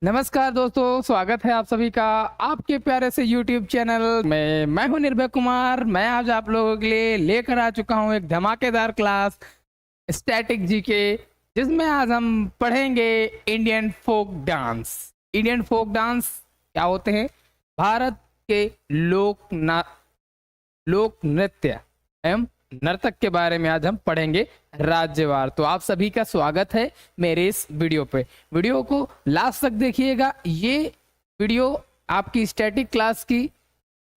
नमस्कार दोस्तों, स्वागत है आप सभी का आपके प्यारे से YouTube चैनल में। मैं हूं निर्भय कुमार। मैं आज आप लोगों के लिए लेकर आ चुका हूं एक धमाकेदार क्लास स्टैटिक जीके, जिसमें आज हम पढ़ेंगे Indian folk dance. Indian folk dance क्या होते हैं? भारत के लोक नृत्य एवं नर्तक के बारे में आज हम पढ़ेंगे राज्यवार। तो आप सभी का स्वागत है मेरे इस वीडियो पे। वीडियो को लास्ट तक देखिएगा। ये वीडियो आपकी स्टैटिक क्लास की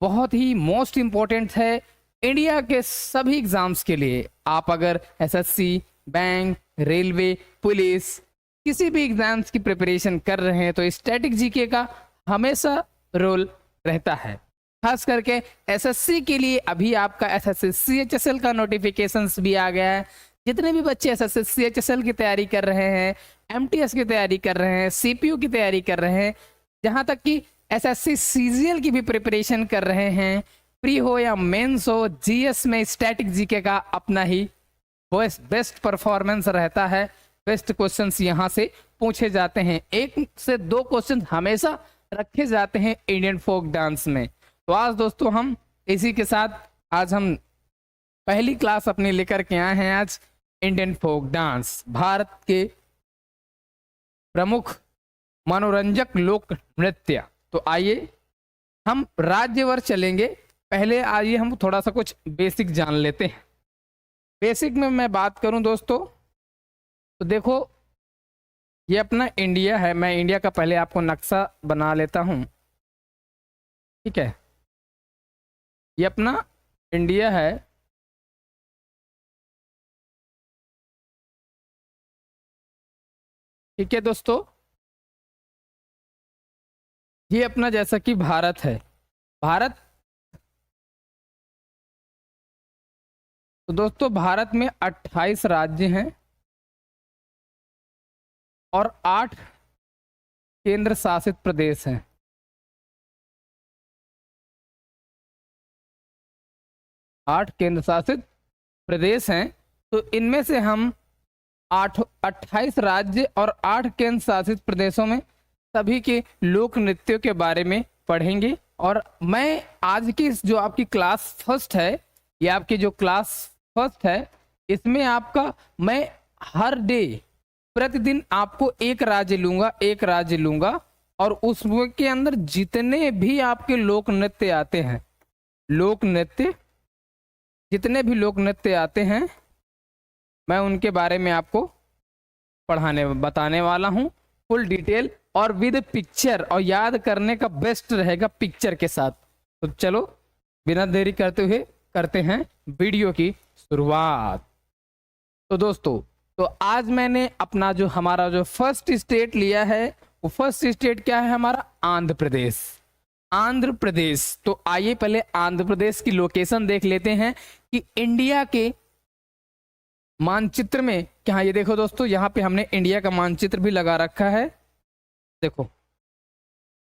बहुत ही मोस्ट इम्पोर्टेंट है इंडिया के सभी एग्जाम्स के लिए। आप अगर एसएससी, बैंक, रेलवे, पुलिस किसी भी एग्जाम्स की प्रिपरेशन कर रहे हैं तो स्टैटिक जीके का हमेशा रोल रहता है। खास करके एसएससी के लिए अभी आपका एसएससी सीएचएसएल का नोटिफिकेशंस भी आ गया है। जितने भी बच्चे एसएससी सीएचएसएल की तैयारी कर रहे हैं, एमटीएस की तैयारी कर रहे हैं, सीपीयू की तैयारी कर रहे हैं, जहां तक कि एसएससी सीजीएल की भी प्रिपरेशन कर रहे हैं, प्री हो या मेंस हो, जीएस में स्टैटिक जीके का अपना ही बेस्ट परफॉर्मेंस रहता है। बेस्ट क्वेश्चंस यहां से पूछे जाते हैं। 1 से 2 क्वेश्चन हमेशा रखे जाते हैं इंडियन फोक डांस में। तो आज दोस्तों हम इसी के साथ आज हम पहली क्लास अपनी लेकर के आए हैं। आज इंडियन फोक डांस, भारत के प्रमुख मनोरंजक लोक नृत्य। तो आइए हम राज्यवार चलेंगे। पहले आइए हम थोड़ा सा कुछ बेसिक जान लेते हैं। बेसिक में मैं बात करूं दोस्तों तो देखो, ये अपना इंडिया है। मैं इंडिया का पहले आपको नक्शा बना लेता हूं, ठीक है। ये अपना इंडिया है। ठीक है दोस्तों, ये अपना जैसा कि भारत है। भारत तो दोस्तों भारत में 28 राज्य हैं और 8 केंद्र शासित प्रदेश हैं। 8 केंद्र शासित प्रदेश हैं। तो इनमें से हम 28 राज्य और 8 केंद्र शासित प्रदेशों में सभी के लोक नृत्यों के बारे में पढ़ेंगे। और मैं आज की जो आपकी क्लास फर्स्ट है, ये आपकी जो क्लास फर्स्ट है, इसमें आपका मैं हर डे प्रतिदिन आपको एक राज्य लूंगा और उसके अंदर जितने भी आपके लोक नृत्य आते हैं, जितने भी लोक नृत्य आते हैं, मैं उनके बारे में आपको बताने वाला हूं फुल डिटेल और विद पिक्चर। और याद करने का बेस्ट रहेगा पिक्चर के साथ। तो चलो बिना देरी करते हुए करते हैं वीडियो की शुरुआत। तो दोस्तों, तो आज मैंने अपना जो हमारा जो फर्स्ट स्टेट लिया है, वो फर्स्ट स्टेट क्या है हमारा? आंध्र प्रदेश। आंध्र प्रदेश। तो आइए पहले आंध्र प्रदेश की लोकेशन देख लेते हैं कि इंडिया के मानचित्र में क्या। ये देखो दोस्तों, यहाँ पे हमने इंडिया का मानचित्र भी लगा रखा है। देखो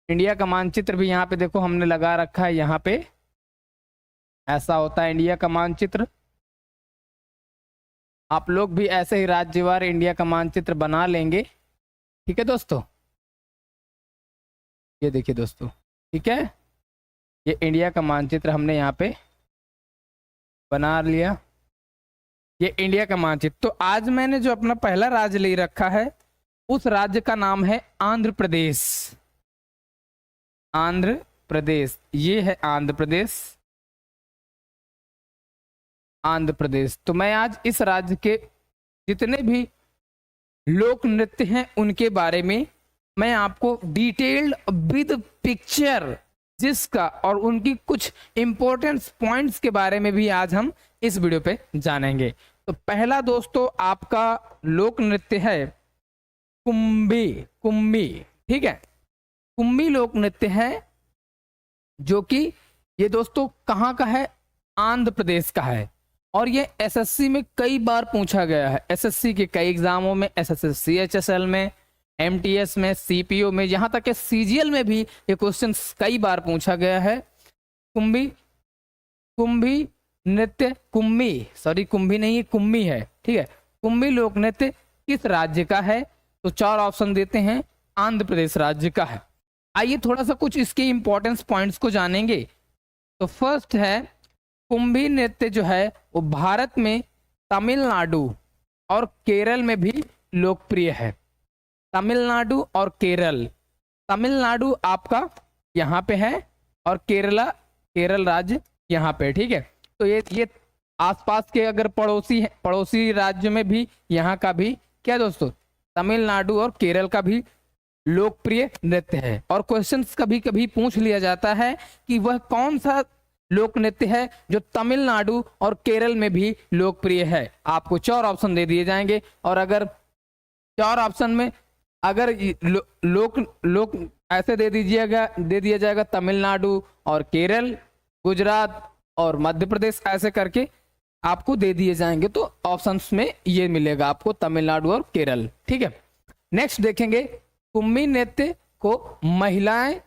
इंडिया का मानचित्र भी यहाँ पे देखो हमने लगा रखा है। यहाँ पे ऐसा होता है इंडिया का मानचित्र। आप लोग भी ऐसे ही राज्यवार इंडिया का मानचित्र बना लेंगे, ठीक है दोस्तों। ये देखिए दोस्तों, ठीक है, ये इंडिया का मानचित्र हमने यहाँ पे बना लिया। ये इंडिया का मानचित्र। तो आज मैंने जो अपना पहला राज्य ले रखा है, उस राज्य का नाम है आंध्र प्रदेश। आंध्र प्रदेश, ये है आंध्र प्रदेश। आंध्र प्रदेश। तो मैं आज इस राज्य के जितने भी लोक नृत्य हैं उनके बारे में मैं आपको डिटेल्ड विद पिक्चर जिसका और उनकी कुछ इंपॉर्टेंट पॉइंट्स के बारे में भी आज हम इस वीडियो पे जानेंगे। तो पहला दोस्तों आपका लोक नृत्य है कुम्भी, ठीक है। कुम्भी लोक नृत्य है जो कि ये दोस्तों कहाँ का है? आंध्र प्रदेश का है। और ये एसएससी में कई बार पूछा गया है। एसएससी के कई एग्जामों में, एसएससी सीएचएसएल में, एमटीएस में, सीपीओ में, यहाँ तक कि सीजीएल में भी ये क्वेश्चन कई बार पूछा गया है। कुम्भी नृत्य, कुम्भी नहीं, कुम्भी है, ठीक है। कुम्भी लोक नृत्य किस राज्य का है? तो 4 ऑप्शन देते हैं। आंध्र प्रदेश राज्य का है। आइए थोड़ा सा कुछ इसके इंपॉर्टेंस पॉइंट्स को जानेंगे। तो फर्स्ट है, कुंभी नृत्य जो है वो भारत में तमिलनाडु और केरल में भी लोकप्रिय है। तमिलनाडु और केरल, तमिलनाडु आपका यहाँ पे है और केरल राज्य यहाँ पे, ठीक है। तो ये आसपास के अगर पड़ोसी राज्य में भी यहाँ का भी क्या दोस्तों, तमिलनाडु और केरल का भी लोकप्रिय नृत्य है। और क्वेश्चंस कभी कभी पूछ लिया जाता है कि वह कौन सा लोक नृत्य है जो तमिलनाडु और केरल में भी लोकप्रिय है। आपको 4 ऑप्शन दे दिए जाएंगे और अगर 4 ऑप्शन में अगर लोक ऐसे दे दिया जाएगा तमिलनाडु और केरल, गुजरात और मध्य प्रदेश, ऐसे करके आपको दे दिए जाएंगे। तो ऑप्शंस में ये मिलेगा आपको तमिलनाडु और केरल, ठीक है। नेक्स्ट देखेंगे, कुम्भी नृत्य को महिलाएं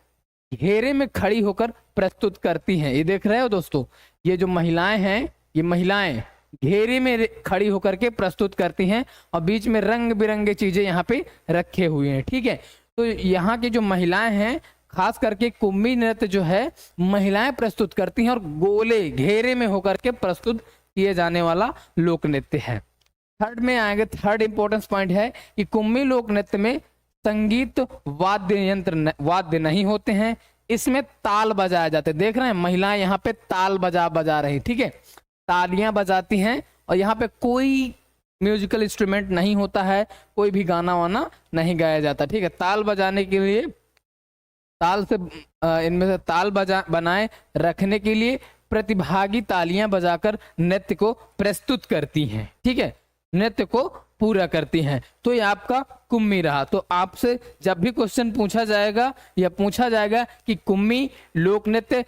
घेरे में खड़ी होकर प्रस्तुत करती हैं। ये देख रहे हो दोस्तों, ये जो महिलाएं हैं, ये महिलाएं घेरे में खड़ी होकर के प्रस्तुत करती हैं और बीच में रंग बिरंगे चीजें यहाँ पे रखे हुए हैं, ठीक है। तो यहाँ की जो महिलाएं हैं, खास करके कुम्भी नृत्य जो है महिलाएं प्रस्तुत करती हैं और गोले घेरे में होकर के प्रस्तुत किए जाने वाला लोक नृत्य है। थर्ड में आएंगे, थर्ड इंपॉर्टेंस पॉइंट है कि कुम्भी लोक नृत्य में संगीत वाद्य नहीं होते हैं, इसमें ताल बजाए जाते हैं। देख रहे हैं महिलाएं यहाँ पे ताल बजा रही, ठीक है, तालियां बजाती हैं और यहाँ पे कोई म्यूजिकल इंस्ट्रूमेंट नहीं होता है, कोई भी गाना वाना नहीं गाया जाता, ठीक है। ताल बजाने के लिए, ताल से इनमें से ताल बनाए रखने के लिए प्रतिभागी तालियां बजाकर नृत्य को प्रस्तुत करती हैं, ठीक है, नृत्य को पूरा करती हैं। तो ये आपका कुम्भी रहा। तो आपसे जब भी क्वेश्चन पूछा जाएगा या पूछा जाएगा कि कुम्भी लोक नृत्य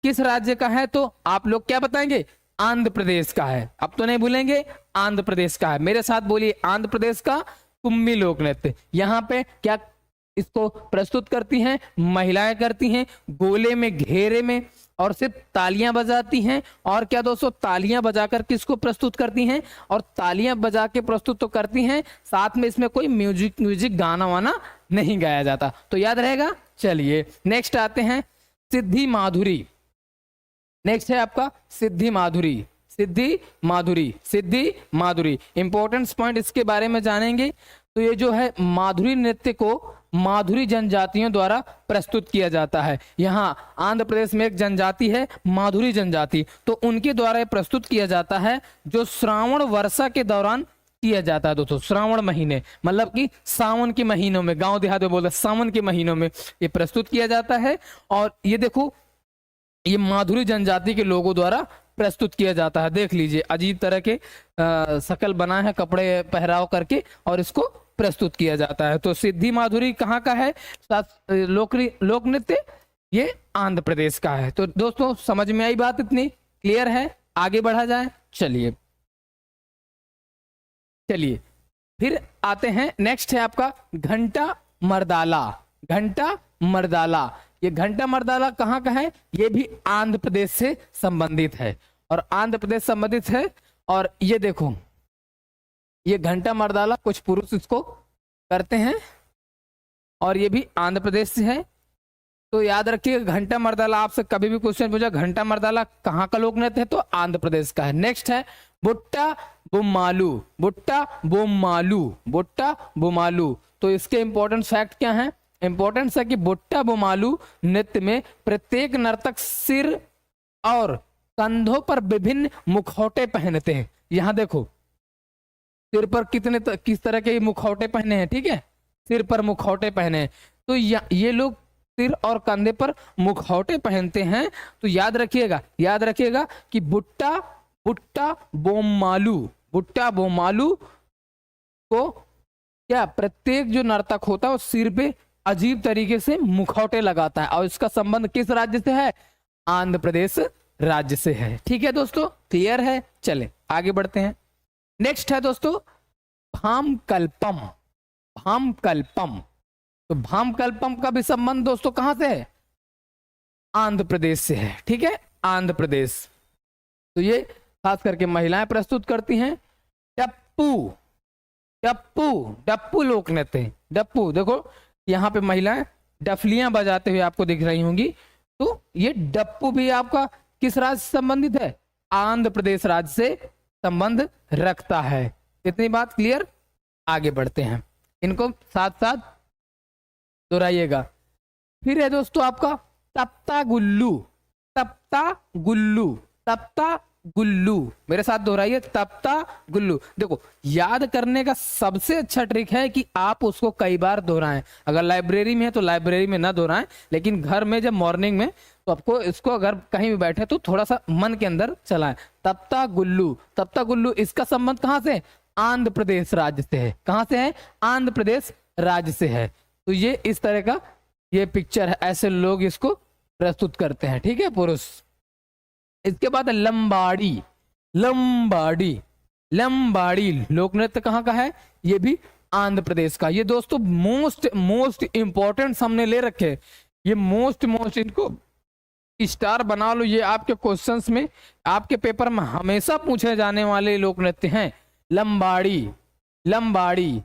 किस राज्य का है, तो आप लोग क्या बताएंगे, आंध्र प्रदेश का है। अब तो नहीं भूलेंगे, आंध्र प्रदेश का है। मेरे साथ बोलिए, आंध्र प्रदेश का कुम्भी लोक नृत्य। यहाँ पे क्या इसको प्रस्तुत करती हैं, महिलाएं करती हैं गोले में, घेरे में, और सिर्फ तालियां बजाती हैं। और क्या दोस्तों, तालियां बजाकर किसको प्रस्तुत करती हैं, और तालियां बजा के प्रस्तुत तो करती हैं, साथ में इसमें कोई म्यूजिक गाना वाना नहीं गाया जाता। तो याद रहेगा। चलिए नेक्स्ट आते हैं, सिद्धि माधुरी। नेक्स्ट है आपका सिद्धि माधुरी। सिद्धि माधुरी इंपॉर्टेंट पॉइंट इसके बारे में जानेंगे। तो ये जो है माधुरी नृत्य को माधुरी जनजातियों द्वारा प्रस्तुत किया जाता है। यहाँ आंध्र प्रदेश में एक जनजाति है माधुरी जनजाति, तो उनके द्वारा ये प्रस्तुत किया जाता है, जो श्रावण वर्षा के दौरान किया जाता है दोस्तों। श्रावण महीने मतलब कि सावन के महीनों में, गांव देहात में बोलते हैं सावन के महीनों में ये प्रस्तुत किया जाता है। और ये देखो, ये माधुरी जनजाति के लोगों द्वारा प्रस्तुत किया जाता है। देख लीजिए, अजीब तरह के शकल बनाए हैं, कपड़े पहराव करके, और इसको प्रस्तुत किया जाता है। तो सिद्धि माधुरी कहाँ का है लोक नृत्य, ये आंध्र प्रदेश का है। तो दोस्तों समझ में आई बात, इतनी क्लियर है। आगे बढ़ा जाए। चलिए फिर आते हैं, नेक्स्ट है आपका घंटा मर्दाला। ये घंटा मर्दाला कहाँ का है, ये भी आंध्र प्रदेश से संबंधित है, और आंध्र प्रदेश संबंधित है। और ये देखो, ये घंटा मर्दाला कुछ पुरुष इसको करते हैं, और ये भी आंध्र प्रदेश से है। तो याद रखिए, घंटा मर्दाला आपसे कभी भी क्वेश्चन पूछा, घंटा मर्दाला कहाँ का लोक नृत्य है, तो आंध्र प्रदेश का है। नेक्स्ट है बुट्टा बोमालू। तो इसके इंपॉर्टेंट फैक्ट क्या है, इंपॉर्टेंस है कि बुट्टा बोमालू नृत्य में प्रत्येक नर्तक सिर और कंधों पर विभिन्न मुखौटे पहनते हैं। यहाँ देखो, सिर पर किस तरह के मुखौटे पहने हैं, ठीक है, सिर पर मुखौटे पहने हैं। तो ये लोग सिर और कंधे पर मुखौटे पहनते हैं। तो याद रखिएगा कि बुट्टा बोमालू को क्या प्रत्येक जो नर्तक होता है वो सिर पे अजीब तरीके से मुखौटे लगाता है, और इसका संबंध किस राज्य से है, आंध्र प्रदेश राज्य से है। ठीक है दोस्तों, क्लियर है। चले आगे बढ़ते हैं। नेक्स्ट है दोस्तों भामकल्पम। तो भामकल्पम का भी संबंध दोस्तों कहां से है, आंध्र प्रदेश से है। ठीक है, आंध्र प्रदेश। तो ये खास करके महिलाएं प्रस्तुत करती हैं। डप्पू लोक नृत्य। डप्पू देखो, यहाँ पे महिलाएं डफलियां बजाते हुए आपको दिख रही होंगी। तो ये डप्पू भी आपका किस राज्य से संबंधित है? आंध्र प्रदेश राज्य से संबंध रखता है। इतनी बात क्लियर? आगे बढ़ते हैं, इनको साथ साथ दोहराइएगा। फिर है दोस्तों आपका तप्ता गुल्लू। तप्ता गुल्लू, तप्ता गुल्लू, मेरे साथ दोहराइए, तप्ता गुल्लू। देखो, याद करने का सबसे अच्छा ट्रिक है कि आप उसको कई बार दोहराएं। अगर लाइब्रेरी में है तो लाइब्रेरी में ना दोहराएं, लेकिन घर में जब मॉर्निंग में, तो आपको इसको अगर कहीं भी बैठे तो थोड़ा सा मन के अंदर चलाएं। तप्ता गुल्लू, तप्ता गुल्लू, इसका संबंध कहां से? आंध्र प्रदेश राज्य से है। कहां से है? आंध्र प्रदेश राज्य से है। तो ये इस तरह का ये पिक्चर है, ऐसे लोग इसको प्रस्तुत करते हैं, ठीक है, पुरुष। इसके बाद लंबाड़ी। लंबाड़ी, लंबाड़ी लोक नृत्य कहाँ का है? ये भी आंध्र प्रदेश का। ये दोस्तों मोस्ट इंपॉर्टेंट हमने ले रखे, ये मोस्ट इनको स्टार बना लो। ये आपके क्वेश्चंस में, आपके पेपर में हमेशा पूछे जाने वाले लोक नृत्य हैं। लंबाड़ी, लंबाड़ी,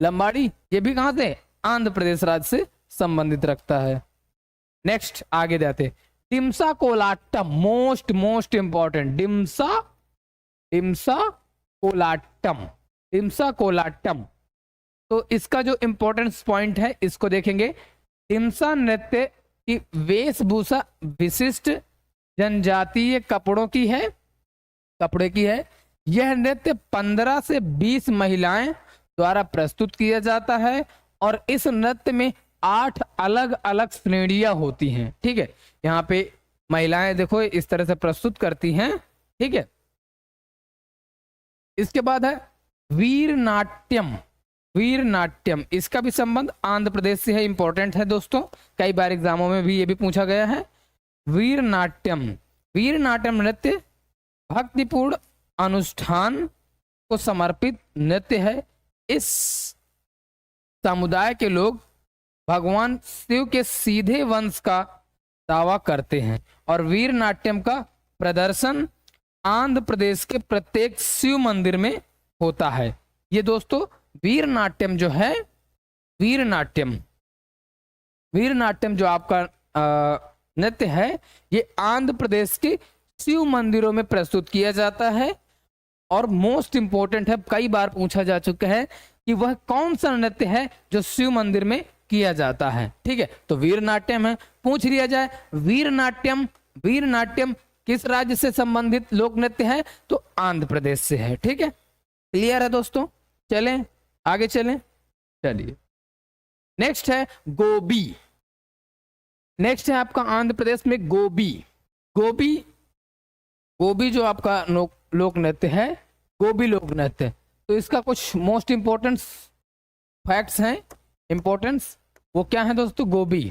लंबाड़ी, ये भी कहां से? आंध्र प्रदेश राज्य से संबंधित रखता है। नेक्स्ट आगे जाते, डिम्सा कोलाट्टम, मोस्ट इंपॉर्टेंट, डिम्सा, डिम्सा कोलाट्टम, डिम्सा कोलाट्टम। तो इसका जो इंपॉर्टेंस पॉइंट है इसको देखेंगे। डिम्सा नृत्य की वेशभूषा विशिष्ट जनजातीय कपड़ों की है, कपड़े की है। यह नृत्य 15 से 20 महिलाएं द्वारा प्रस्तुत किया जाता है और इस नृत्य में 8 अलग अलग श्रेणियां होती हैं, ठीक है। यहाँ पे महिलाएं देखो इस तरह से प्रस्तुत करती हैं, ठीक है। इसके बाद है वीर नाट्यम। वीर नाट्यम, इसका भी संबंध आंध्र प्रदेश से है, इंपॉर्टेंट है दोस्तों, कई बार एग्जामों में भी ये भी पूछा गया है। वीर नाट्यम, वीर नाट्यम नृत्य भक्तिपूर्ण अनुष्ठान को समर्पित नृत्य है। इस समुदाय के लोग भगवान शिव के सीधे वंश का दावा करते हैं और वीर नाट्यम का प्रदर्शन आंध्र प्रदेश के प्रत्येक शिव मंदिर में होता है। ये दोस्तों वीर नाट्यम जो है, वीर नाट्यम, वीर नाट्यम जो आपका नृत्य है, ये आंध्र प्रदेश के शिव मंदिरों में प्रस्तुत किया जाता है और मोस्ट इंपोर्टेंट है, कई बार पूछा जा चुका है कि वह कौन सा नृत्य है जो शिव मंदिर में किया जाता है, ठीक है। तो वीर नाट्यम है। पूछ लिया जाए वीर नाट्यम, वीर नाट्यम किस राज्य से संबंधित लोक नृत्य है? तो आंध्र प्रदेश से है, ठीक है। क्लियर है दोस्तों? चलें आगे चलें, चलिए। नेक्स्ट है गोबी। नेक्स्ट है आपका आंध्र प्रदेश में गोबी। गोबी, गोबी जो आपका लोक नृत्य है, गोबी लोक नृत्य। तो इसका कुछ मोस्ट इंपोर्टेंट फैक्ट्स हैं, इंपॉर्टेंस, वो क्या है दोस्तों? गोबी,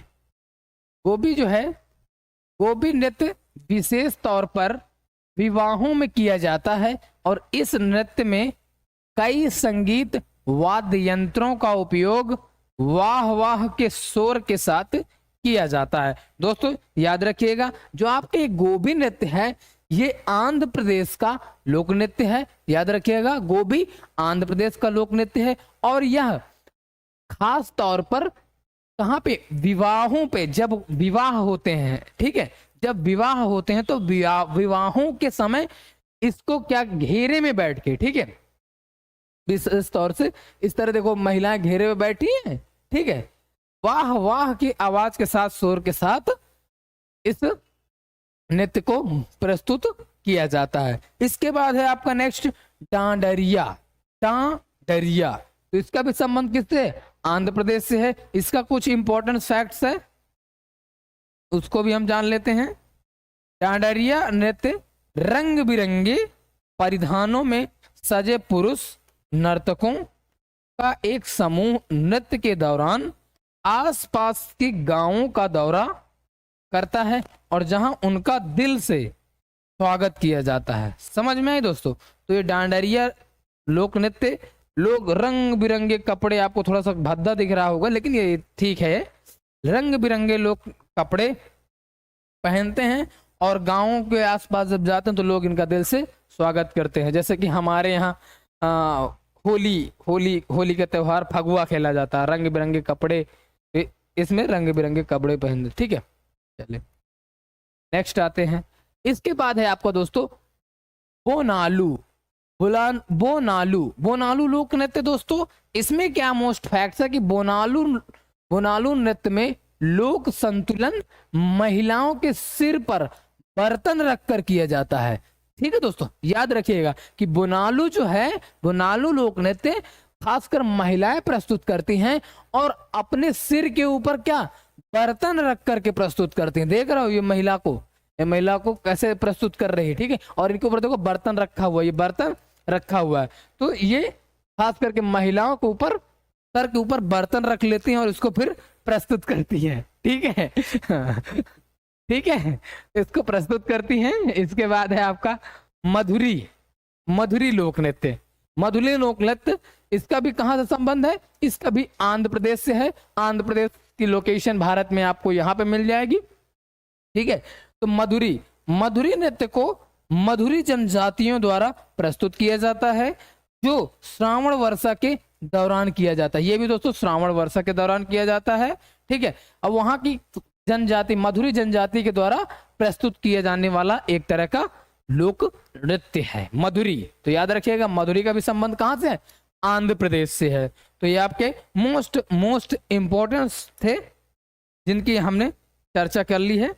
गोबी जो है, गोबी नृत्य विशेष तौर पर विवाहों में किया जाता है और इस नृत्य में कई संगीत वाद्य यंत्रों का उपयोग वाह वाह के शोर के साथ किया जाता है। दोस्तों याद रखिएगा, जो आपके गोबी नृत्य है ये आंध्र प्रदेश का लोक नृत्य है। याद रखिएगा, गोबी आंध्र प्रदेश का लोक नृत्य है और यह खास तौर पर कहां पे? विवाहों पे, जब विवाह होते हैं, ठीक है, जब विवाह होते हैं तो विवाहों के समय इसको क्या, घेरे में बैठ के, ठीक है, विशेष तौर से इस तरह देखो महिलाएं घेरे में बैठी हैं, ठीक है, वाह वाह की आवाज के साथ, शोर के साथ इस नृत्य को प्रस्तुत किया जाता है। इसके बाद है आपका नेक्स्ट डांडरिया। डांडरिया, तो इसका भी संबंध किससे? आंध्र प्रदेश से है। इसका कुछ इंपॉर्टेंट फैक्ट्स है, उसको भी हम जान लेते हैं। डांडरिया नृत्य रंग बिरंगे परिधानों में सजे पुरुष नर्तकों का एक समूह नृत्य के दौरान आसपास के गांवों का दौरा करता है और जहां उनका दिल से स्वागत किया जाता है। समझ में आई दोस्तों? तो ये डांडरिया लोक नृत्य, लोग रंग बिरंगे कपड़े, आपको थोड़ा सा भद्दा दिख रहा होगा लेकिन ये ठीक है, रंग बिरंगे लोग कपड़े पहनते हैं और गांवों के आसपास जब जाते हैं तो लोग इनका दिल से स्वागत करते हैं। जैसे कि हमारे यहाँ होली का त्योहार फगुआ खेला जाता है, रंग बिरंगे कपड़े, इसमें रंग बिरंगे कपड़े पहनते, ठीक है। चलिए नेक्स्ट आते हैं। इसके बाद है आपका दोस्तों बोनालू। बोनालू लोक नृत्य दोस्तों, इसमें क्या मोस्ट फैक्ट्स है कि बोनालू नृत्य में लोक संतुलन महिलाओं के सिर पर बर्तन रखकर किया जाता है, ठीक है दोस्तों। याद रखिएगा कि बोनालू जो है, बोनालू लोक नृत्य खासकर महिलाएं प्रस्तुत करती हैं और अपने सिर के ऊपर क्या बर्तन रख करके प्रस्तुत करती हैं। देख रहे हो ये महिला को कैसे प्रस्तुत कर रही है, ठीक है। और इनके ऊपर देखो बर्तन रखा हुआ है, ये बर्तन रखा हुआ है, तो ये खास करके महिलाओं के ऊपर सर के ऊपर बर्तन रख लेती हैं और इसको फिर प्रस्तुत करती हैं, ठीक है। ठीक है, इसको प्रस्तुत करती हैं। इसके बाद है आपका मधुरी लोक नृत्य। मधुरी लोक नृत्य, इसका भी कहां से संबंध है, इसका भी आंध्र प्रदेश से है। आंध्र की लोकेशन भारत में आपको यहाँ पे मिल जाएगी, ठीक है। तो मधुरी नृत्य को मधुरी जनजातियों द्वारा प्रस्तुत किया जाता है, जो श्रावण वर्षा के दौरान किया जाता है। ये भी दोस्तों श्रावण वर्षा के दौरान किया जाता है, ठीक है। अब वहां की जनजाति मधुरी जनजाति के द्वारा प्रस्तुत किया जाने वाला एक तरह का लोक नृत्य है मधुरी। तो याद रखिएगा मधुरी का भी संबंध कहां से है, आंध्र प्रदेश से है। तो ये आपके मोस्ट इंपॉर्टेंस थे जिनकी हमने चर्चा कर ली है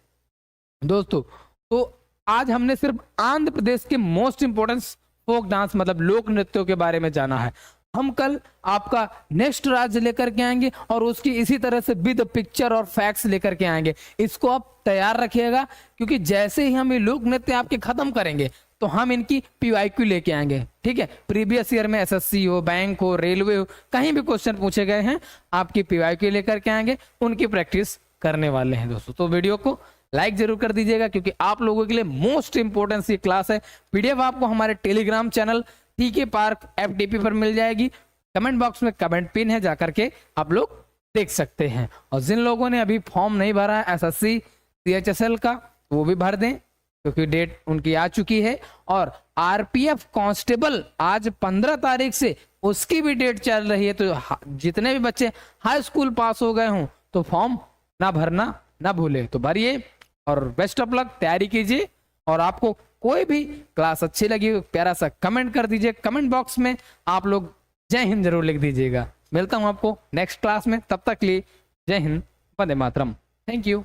दोस्तों। तो आज हमने सिर्फ आंध्र प्रदेश के मोस्ट इंपॉर्टेंट फोक डांस मतलब लोक नृत्यों के बारे में जाना है। हम कल आपका नेक्स्ट राज्य लेकर के आएंगे और उसकी इसी तरह से विद पिक्चर और फैक्ट्स लेकर के आएंगे। इसको आप तैयार रखिएगा, क्योंकि जैसे ही हम ये लोक नृत्य आपके खत्म करेंगे तो हम इनकी PYQ लेके आएंगे, ठीक है। प्रीवियस ईयर में SSC हो, बैंक हो, रेलवे हो, कहीं भी क्वेश्चन पूछे गए हैं, आपकी PYQ लेकर के आएंगे, उनकी प्रैक्टिस करने वाले हैं दोस्तों। तो वीडियो को लाइक जरूर कर दीजिएगा, क्योंकि आप लोगों के लिए मोस्ट इंपोर्टेंट ये क्लास है। PDF आपको हमारे Telegram channel TK park FDP पर मिल जाएगी। कमेंट बॉक्स में कमेंट पिन है, जाकर के आप लोग देख सकते हैं। और जिन लोगों ने अभी फॉर्म नहीं भरा है SSC CHSL का, वो भी भर दें, क्योंकि डेट उनकी आ चुकी है। और RPF कांस्टेबल आज 15 तारीख से उसकी भी डेट चल रही है। तो जितने भी बच्चे हाई स्कूल पास हो गए हों तो फॉर्म ना भरना ना भूले, तो भरिए और बेस्ट ऑफ लक, तैयारी कीजिए। और आपको कोई भी क्लास अच्छी लगी प्यारा सा कमेंट कर दीजिए, कमेंट बॉक्स में आप लोग जय हिंद जरूर लिख दीजिएगा। मिलता हूं आपको नेक्स्ट क्लास में, तब तक लिए जय हिंद, वंदे मातरम, थैंक यू।